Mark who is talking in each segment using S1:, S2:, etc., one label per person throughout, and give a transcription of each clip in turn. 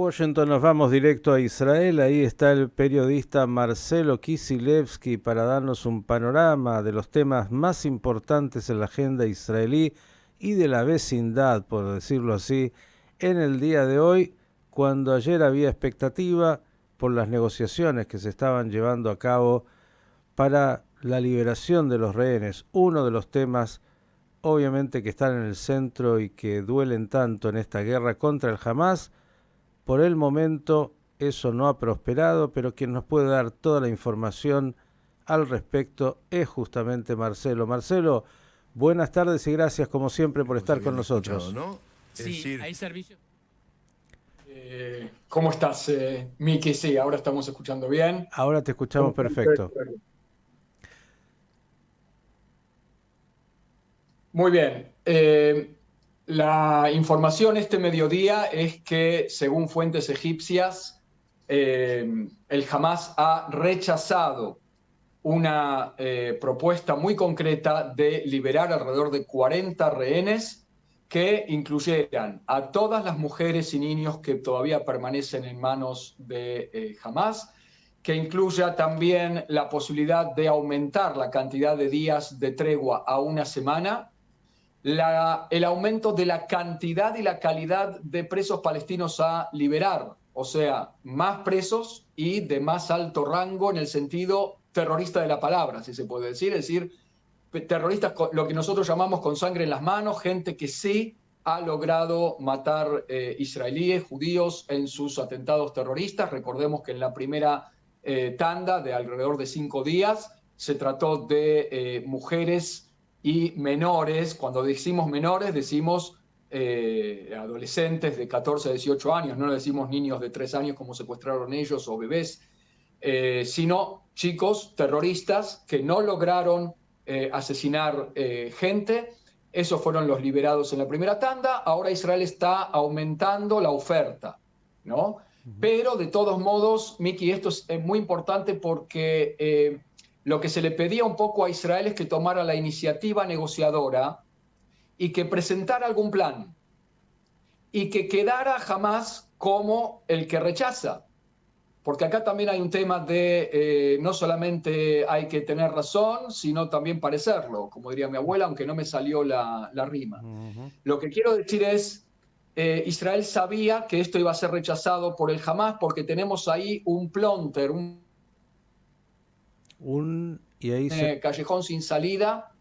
S1: Washington nos vamos directo a Israel. Ahí está el periodista Marcelo Kisilevsky para darnos un panorama de los temas más importantes en la agenda israelí y de la vecindad, por decirlo así, en el día de hoy, cuando ayer había expectativa por las negociaciones que se estaban llevando a cabo para la liberación de los rehenes. Uno de los temas obviamente que están en el centro y que duelen tanto en esta guerra contra el Hamás. Por el momento eso no ha prosperado, pero quien nos puede dar toda la información al respecto es justamente Marcelo. Marcelo, buenas tardes y gracias como siempre por estar con nosotros.
S2: ¿No?
S3: Sí, decir... hay servicio.
S4: ¿Cómo estás, Miki? Sí, ahora estamos escuchando bien.
S1: Ahora te escuchamos perfecto.
S4: Muy bien. La información este mediodía es que, según fuentes egipcias, el Hamás ha rechazado una propuesta muy concreta de liberar alrededor de 40 rehenes que incluyeran a todas las mujeres y niños que todavía permanecen en manos de Hamás, que incluya también la posibilidad de aumentar la cantidad de días de tregua a una semana, el aumento de la cantidad y la calidad de presos palestinos a liberar, o sea, más presos y de más alto rango en el sentido terrorista de la palabra, si se puede decir, es decir, terroristas, lo que nosotros llamamos con sangre en las manos, gente que sí ha logrado matar israelíes, judíos en sus atentados terroristas. Recordemos que en la primera tanda de alrededor de 5 días se trató de mujeres y menores. Cuando decimos menores, decimos adolescentes de 14 a 18 años, no decimos niños de 3 años como secuestraron ellos o bebés, sino chicos terroristas que no lograron asesinar gente. Esos fueron los liberados en la primera tanda. Ahora Israel está aumentando la oferta, ¿no? Pero de todos modos, Miki, esto es muy importante porque lo que se le pedía un poco a Israel es que tomara la iniciativa negociadora y que presentara algún plan y que quedara jamás como el que rechaza. Porque acá también hay un tema de no solamente hay que tener razón, sino también parecerlo, como diría mi abuela, aunque no me salió la rima. Lo que quiero decir es, Israel sabía que esto iba a ser rechazado por el Hamás porque tenemos ahí un plonter, callejón sin salida,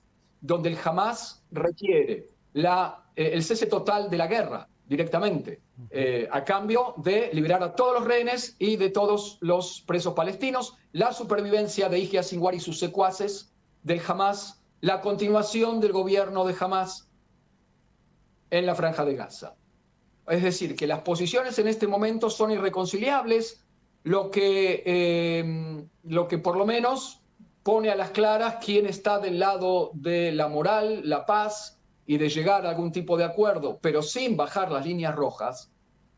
S4: donde el Hamás requiere el cese total de la guerra directamente, a cambio de liberar a todos los rehenes y de todos los presos palestinos, la supervivencia de Yahya Sinwar y sus secuaces del Hamás, la continuación del gobierno de Hamás en la Franja de Gaza. Es decir, que las posiciones en este momento son irreconciliables, lo que por lo menos pone a las claras quién está del lado de la moral, la paz y de llegar a algún tipo de acuerdo, pero sin bajar las líneas rojas.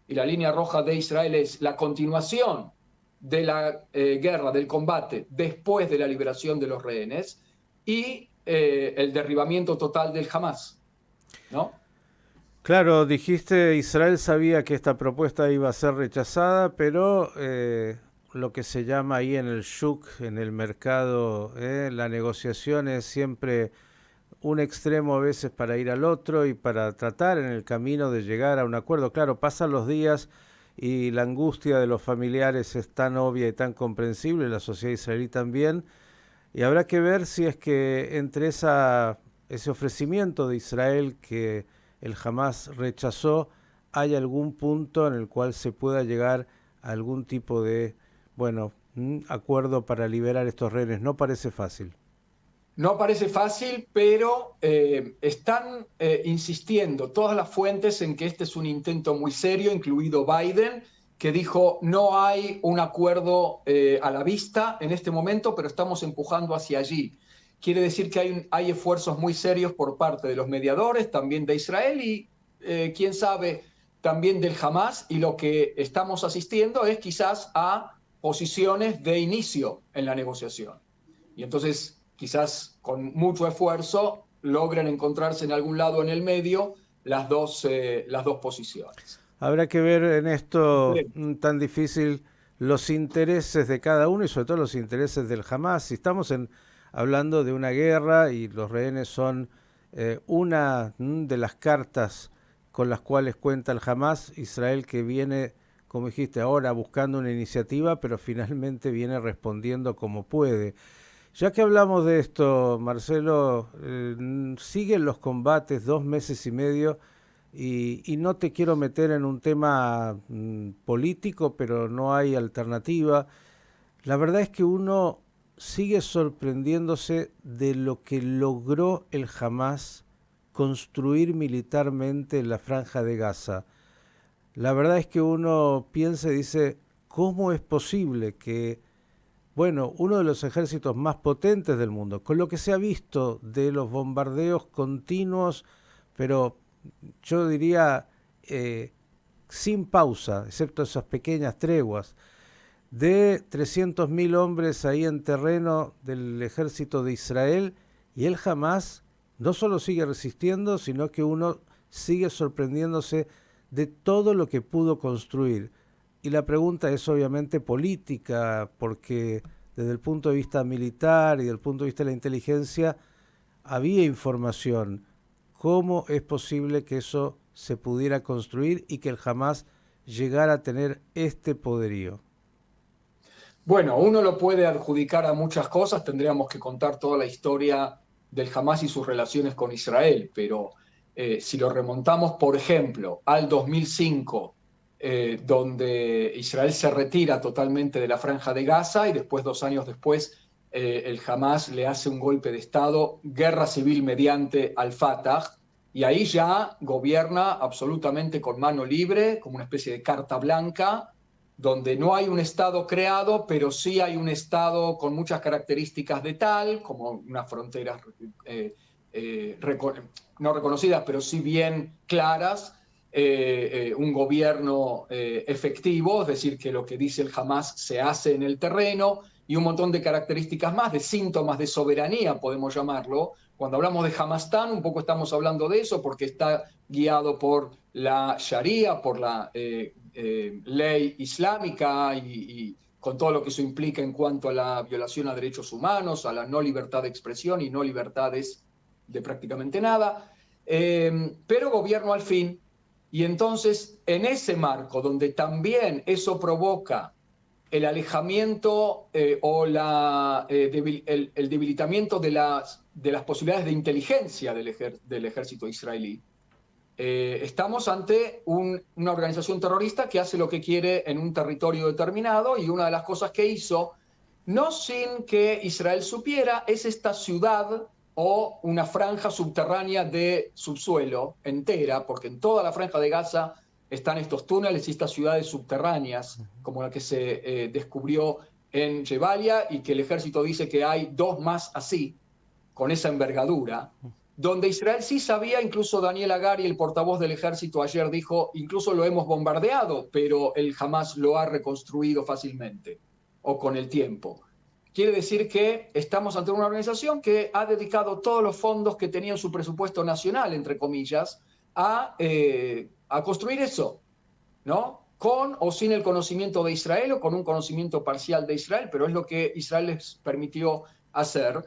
S4: Y la línea roja de Israel es la continuación de la guerra, del combate, después de la liberación de los rehenes y el derribamiento total del Hamás, ¿no?
S1: Claro, dijiste Israel sabía que esta propuesta iba a ser rechazada, pero lo que se llama ahí en el shuk, en el mercado, la negociación es siempre un extremo a veces para ir al otro y para tratar en el camino de llegar a un acuerdo. Claro, pasan los días y la angustia de los familiares es tan obvia y tan comprensible, la sociedad israelí también, y habrá que ver si es que entre ese ofrecimiento de Israel que el Hamás rechazó, hay algún punto en el cual se pueda llegar a algún tipo de, acuerdo para liberar estos rehenes. No parece fácil.
S4: No parece fácil, pero están insistiendo todas las fuentes en que este es un intento muy serio, incluido Biden, que dijo no hay un acuerdo a la vista en este momento, pero estamos empujando hacia allí. Quiere decir que hay esfuerzos muy serios por parte de los mediadores, también de Israel y, quién sabe, también del Hamás, y lo que estamos asistiendo es quizás a posiciones de inicio en la negociación. Y entonces, quizás con mucho esfuerzo, logren encontrarse en algún lado en el medio las dos posiciones.
S1: Habrá que ver en esto tan difícil los intereses de cada uno y sobre todo los intereses del Hamas. Si estamos hablando de una guerra y los rehenes son una de las cartas con las cuales cuenta el Hamas, Israel que viene, como dijiste ahora, buscando una iniciativa, pero finalmente viene respondiendo como puede. Ya que hablamos de esto, Marcelo, siguen los combates 2 meses y medio y no te quiero meter en un tema político, pero no hay alternativa. La verdad es que uno sigue sorprendiéndose de lo que logró el Hamas construir militarmente en la Franja de Gaza. La verdad es que uno piensa y dice, ¿cómo es posible que, bueno, uno de los ejércitos más potentes del mundo, con lo que se ha visto de los bombardeos continuos, pero yo diría sin pausa, excepto esas pequeñas treguas, de 300.000 hombres ahí en terreno del ejército de Israel, y él jamás no solo sigue resistiendo, sino que uno sigue sorprendiéndose de todo lo que pudo construir. Y la pregunta es obviamente política, porque desde el punto de vista militar y desde el punto de vista de la inteligencia había información. ¿Cómo es posible que eso se pudiera construir y que el Hamas llegara a tener este poderío?
S4: Bueno, uno lo puede adjudicar a muchas cosas, tendríamos que contar toda la historia del Hamas y sus relaciones con Israel, pero si lo remontamos, por ejemplo, al 2005, donde Israel se retira totalmente de la Franja de Gaza y después, 2 años después, el Hamas le hace un golpe de Estado, guerra civil mediante al Fatah, y ahí ya gobierna absolutamente con mano libre, como una especie de carta blanca, donde no hay un Estado creado, pero sí hay un Estado con muchas características de tal, como unas fronteras no reconocidas, pero sí bien claras, un gobierno efectivo, es decir, que lo que dice el Hamas se hace en el terreno, y un montón de características más, de síntomas de soberanía, podemos llamarlo. Cuando hablamos de Hamastan, un poco estamos hablando de eso, porque está guiado por la Sharia, por la ley islámica y con todo lo que eso implica en cuanto a la violación a derechos humanos, a la no libertad de expresión y no libertades de prácticamente nada, pero gobierno al fin. Y entonces, en ese marco, donde también eso provoca el alejamiento el debilitamiento de las posibilidades de inteligencia del ejército israelí, estamos ante una organización terrorista que hace lo que quiere en un territorio determinado, y una de las cosas que hizo, no sin que Israel supiera, es esta ciudad o una franja subterránea de subsuelo entera, porque en toda la franja de Gaza están estos túneles y estas ciudades subterráneas, como la que se descubrió en Jebalia, y que el ejército dice que hay 2 más así, con esa envergadura, donde Israel sí sabía. Incluso Daniel Hagari, el portavoz del ejército, ayer dijo, incluso lo hemos bombardeado, pero él jamás lo ha reconstruido fácilmente o con el tiempo. Quiere decir que estamos ante una organización que ha dedicado todos los fondos que tenía en su presupuesto nacional, entre comillas, a construir eso, ¿no? Con o sin el conocimiento de Israel, o con un conocimiento parcial de Israel, pero es lo que Israel les permitió hacer.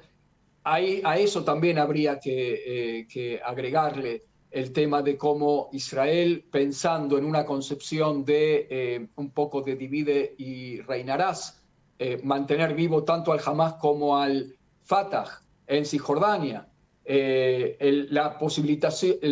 S4: A eso también habría que agregarle el tema de cómo Israel, pensando en una concepción de un poco de divide y reinarás, mantener vivo tanto al Hamas como al Fatah en Cisjordania, el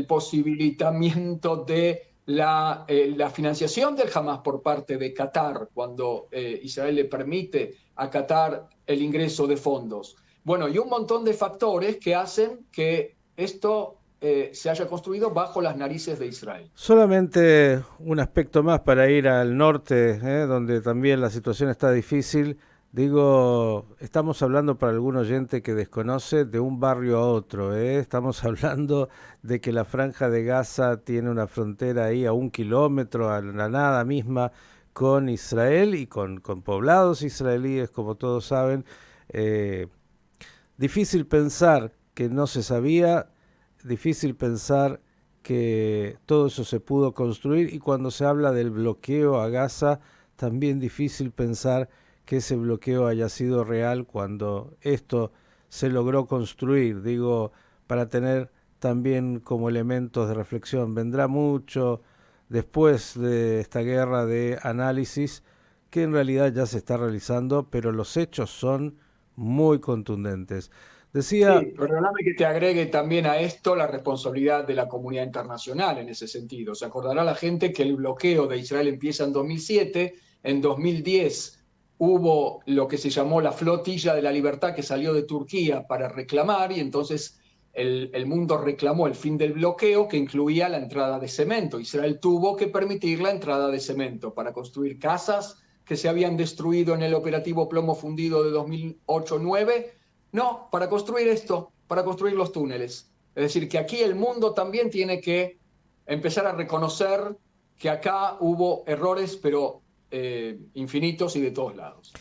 S4: posibilitamiento de la financiación del Hamas por parte de Qatar, cuando Israel le permite a Qatar el ingreso de fondos. Bueno, y un montón de factores que hacen que esto se haya construido bajo las narices de Israel.
S1: Solamente un aspecto más para ir al norte, donde también la situación está difícil. Digo, estamos hablando para algún oyente que desconoce de un barrio a otro. Estamos hablando de que la Franja de Gaza tiene una frontera ahí a 1 kilómetro, a la nada misma, con Israel y con poblados israelíes, como todos saben. Eh, Difícil pensar que no se sabía, difícil pensar que todo eso se pudo construir, y cuando se habla del bloqueo a Gaza, también difícil pensar que ese bloqueo haya sido real cuando esto se logró construir, digo, para tener también como elementos de reflexión. Vendrá mucho después de esta guerra de análisis que en realidad ya se está realizando, pero los hechos son muy contundentes. Decía,
S4: Sí, perdóname que te agregue también a esto la responsabilidad de la comunidad internacional en ese sentido. Se acordará la gente que el bloqueo de Israel empieza en 2007, en 2010 hubo lo que se llamó la Flotilla de la Libertad que salió de Turquía para reclamar, y entonces el mundo reclamó el fin del bloqueo, que incluía la entrada de cemento. Israel tuvo que permitir la entrada de cemento para construir casas que se habían destruido en el operativo Plomo Fundido de 2008-9. No, para construir esto, para construir los túneles. Es decir, que aquí el mundo también tiene que empezar a reconocer que acá hubo errores, pero infinitos y de todos lados.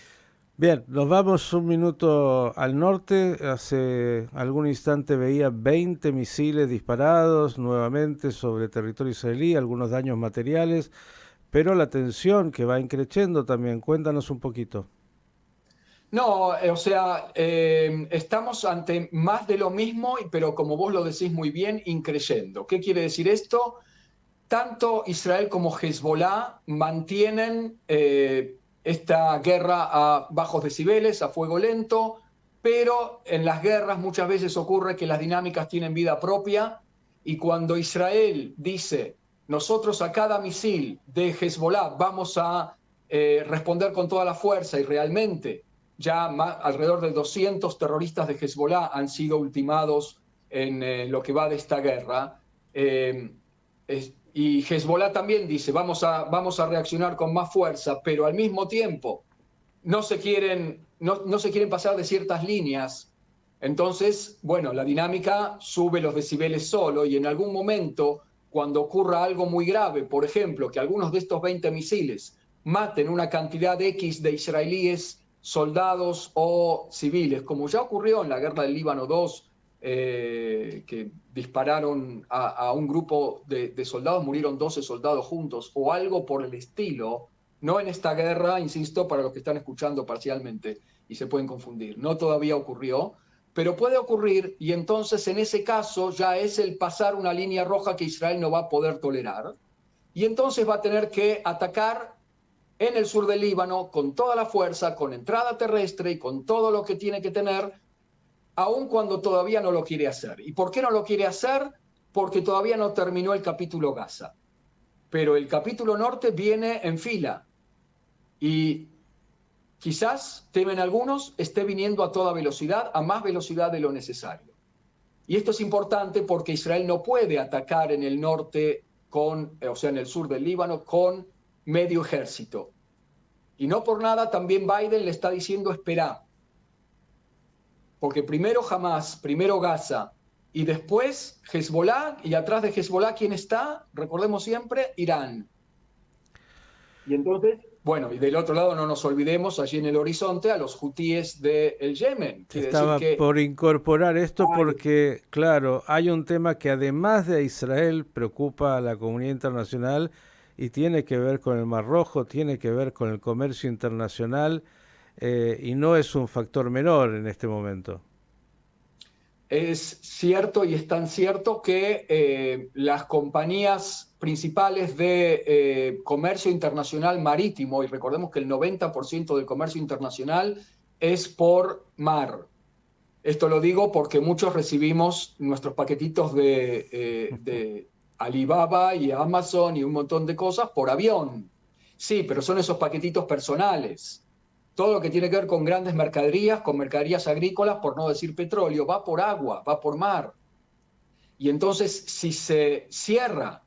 S1: bien, nos vamos un minuto al norte. Hace algún instante veía 20 misiles disparados nuevamente sobre territorio israelí, algunos daños materiales, pero la tensión que va increciendo también. Cuéntanos un poquito.
S4: No, o sea, estamos ante más de lo mismo, pero como vos lo decís muy bien, increyendo. ¿Qué quiere decir esto? Tanto Israel como Hezbollah mantienen esta guerra a bajos decibeles, a fuego lento, pero en las guerras muchas veces ocurre que las dinámicas tienen vida propia, y cuando Israel dice, nosotros a cada misil de Hezbollah vamos a responder con toda la fuerza, y realmente ya alrededor de 200 terroristas de Hezbollah han sido ultimados en lo que va de esta guerra, y Hezbollah también dice, vamos a reaccionar con más fuerza, pero al mismo tiempo no se quieren pasar de ciertas líneas. Entonces, bueno, la dinámica sube los decibeles solo, y en algún momento, cuando ocurra algo muy grave, por ejemplo, que algunos de estos 20 misiles maten una cantidad X de israelíes, soldados o civiles, como ya ocurrió en la guerra del Líbano 2, que dispararon a un grupo de soldados, murieron 12 soldados juntos, o algo por el estilo. No en esta guerra, insisto, para los que están escuchando parcialmente y se pueden confundir. No todavía ocurrió, pero puede ocurrir, y entonces en ese caso ya es el pasar una línea roja que Israel no va a poder tolerar, y entonces va a tener que atacar en el sur del Líbano con toda la fuerza, con entrada terrestre y con todo lo que tiene que tener, aun cuando todavía no lo quiere hacer. ¿Y por qué no lo quiere hacer? Porque todavía no terminó el capítulo Gaza. Pero el capítulo norte viene en fila, y quizás, temen algunos, esté viniendo a toda velocidad, a más velocidad de lo necesario. Y esto es importante porque Israel no puede atacar en el norte o sea, en el sur del Líbano, con medio ejército. Y no por nada también Biden le está diciendo espera, porque primero Hamas, primero Gaza, y después Hezbollah, y atrás de Hezbollah, ¿quién está? Recordemos siempre, Irán. Y entonces, bueno, y del otro lado no nos olvidemos, allí en el horizonte, a los hutíes del Yemen. Quiere decir
S1: Estaba
S4: que
S1: por incorporar esto
S4: hay,
S1: porque, claro, hay un tema que además de a Israel preocupa a la comunidad internacional, y tiene que ver con el Mar Rojo, tiene que ver con el comercio internacional, y no es un factor menor en este momento.
S4: es cierto, y es tan cierto que las compañías principales de comercio internacional marítimo, y recordemos que el 90% del comercio internacional es por mar. Esto lo digo porque muchos recibimos nuestros paquetitos de Alibaba y Amazon y un montón de cosas por avión. Sí, pero son esos paquetitos personales. Todo lo que tiene que ver con grandes mercaderías, con mercaderías agrícolas, por no decir petróleo, va por agua, va por mar. Y entonces, si se cierra,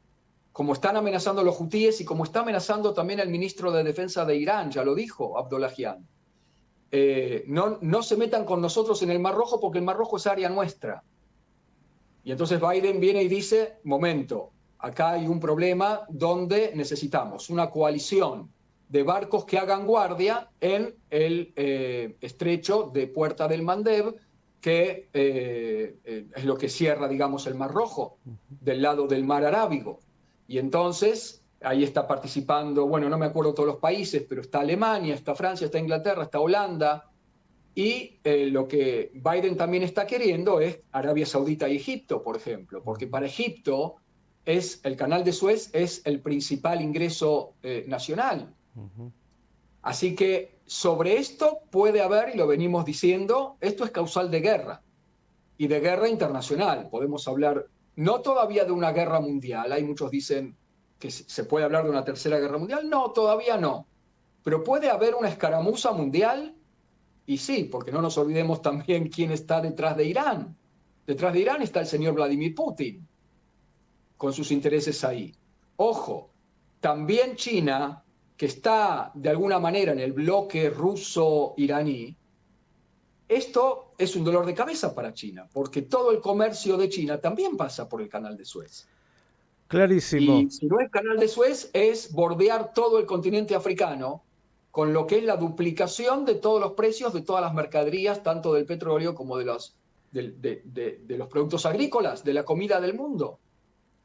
S4: como están amenazando los hutíes y como está amenazando también el ministro de Defensa de Irán, ya lo dijo Abdollahian, no se metan con nosotros en el Mar Rojo, porque el Mar Rojo es área nuestra. Y entonces Biden viene y dice, momento, acá hay un problema donde necesitamos una coalición de barcos que hagan guardia en el estrecho de Puerta del Mandeb, que es lo que cierra, digamos, el Mar Rojo, del lado del Mar Arábigo. Y entonces ahí está participando, bueno, no me acuerdo todos los países, pero está Alemania, está Francia, está Inglaterra, está Holanda. Y lo que Biden también está queriendo es Arabia Saudita y Egipto, por ejemplo, porque para Egipto el canal de Suez es el principal ingreso nacional. Así que sobre esto puede haber, y lo venimos diciendo, esto es causal de guerra y de guerra internacional. Podemos hablar, no todavía de una guerra mundial, hay muchos dicen que se puede hablar de una tercera guerra mundial, no, todavía no, pero puede haber una escaramuza mundial. Y sí, porque no nos olvidemos también quién está detrás de Irán. Detrás de Irán está el señor Vladimir Putin, con sus intereses ahí. Ojo, también China, que está de alguna manera en el bloque ruso-iraní, esto es un dolor de cabeza para China, porque todo el comercio de China también pasa por el canal de Suez.
S1: Clarísimo.
S4: Y si no es canal de Suez, es bordear todo el continente africano, con lo que es la duplicación de todos los precios de todas las mercaderías, tanto del petróleo como de los productos agrícolas, de la comida del mundo.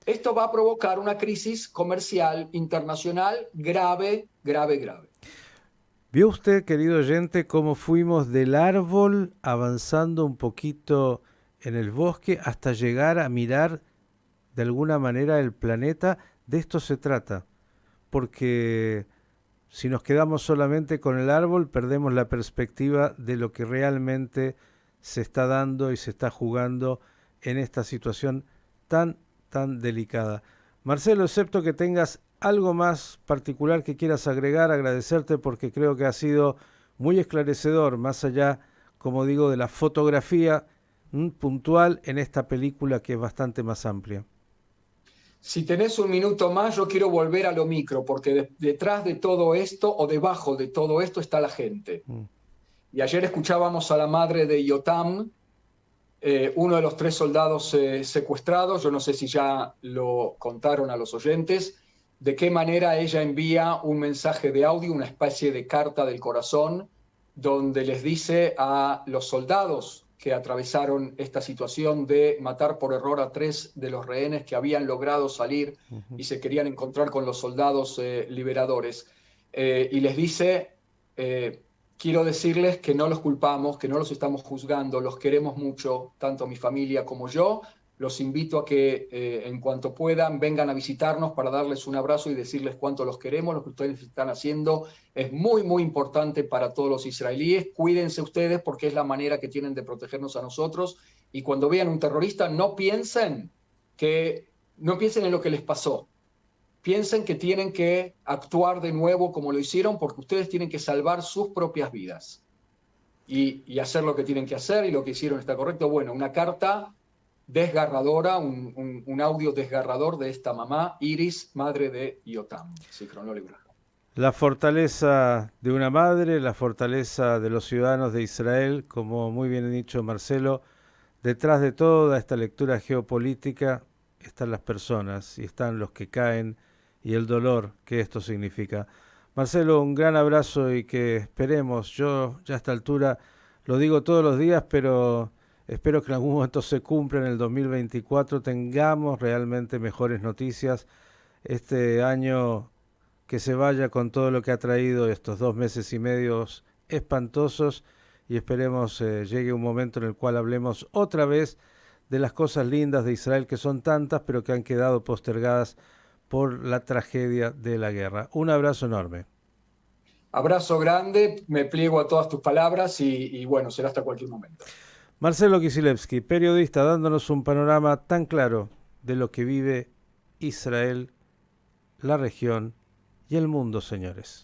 S4: Esto va a provocar una crisis comercial internacional grave, grave, grave.
S1: ¿Vio usted, querido oyente, cómo fuimos del árbol avanzando un poquito en el bosque hasta llegar a mirar de alguna manera el planeta? De esto se trata, porque si nos quedamos solamente con el árbol, perdemos la perspectiva de lo que realmente se está dando y se está jugando en esta situación tan delicada. Marcelo, excepto que tengas algo más particular que quieras agregar, agradecerte porque creo que ha sido muy esclarecedor, más allá, como digo, de la fotografía puntual en esta película que es bastante más amplia.
S4: Si tenés un minuto más, yo quiero volver a lo micro, porque detrás de todo esto o debajo de todo esto está la gente. Y ayer escuchábamos a la madre de Yotam, uno de los 3 soldados secuestrados, yo no sé si ya lo contaron a los oyentes, de qué manera ella envía un mensaje de audio, una especie de carta del corazón, donde les dice a los soldados que atravesaron esta situación de matar por error a 3 de los rehenes que habían logrado salir y se querían encontrar con los soldados liberadores. Y les dice, quiero decirles que no los culpamos, que no los estamos juzgando, los queremos mucho, tanto mi familia como yo. Los invito a que en cuanto puedan vengan a visitarnos para darles un abrazo y decirles cuánto los queremos. Lo que ustedes están haciendo es muy, muy importante para todos los israelíes. Cuídense ustedes porque es la manera que tienen de protegernos a nosotros. Y cuando vean un terrorista, no piensen en lo que les pasó. Piensen que tienen que actuar de nuevo como lo hicieron porque ustedes tienen que salvar sus propias vidas y hacer lo que tienen que hacer, y lo que hicieron está correcto. Bueno, una carta desgarradora, un audio desgarrador de esta mamá, Iris, madre de Yotam.
S1: La fortaleza de una madre, la fortaleza de los ciudadanos de Israel, como muy bien ha dicho Marcelo, detrás de toda esta lectura geopolítica están las personas y están los que caen y el dolor que esto significa. Marcelo, un gran abrazo y que esperemos, yo ya a esta altura lo digo todos los días, pero espero que en algún momento se cumpla en el 2024, tengamos realmente mejores noticias. Este año que se vaya con todo lo que ha traído estos 2 meses y medio espantosos y esperemos llegue un momento en el cual hablemos otra vez de las cosas lindas de Israel, que son tantas, pero que han quedado postergadas por la tragedia de la guerra. Un abrazo enorme.
S4: Abrazo grande, me pliego a todas tus palabras y bueno, será hasta cualquier momento.
S1: Marcelo Kisilevsky, periodista, dándonos un panorama tan claro de lo que vive Israel, la región y el mundo, señores.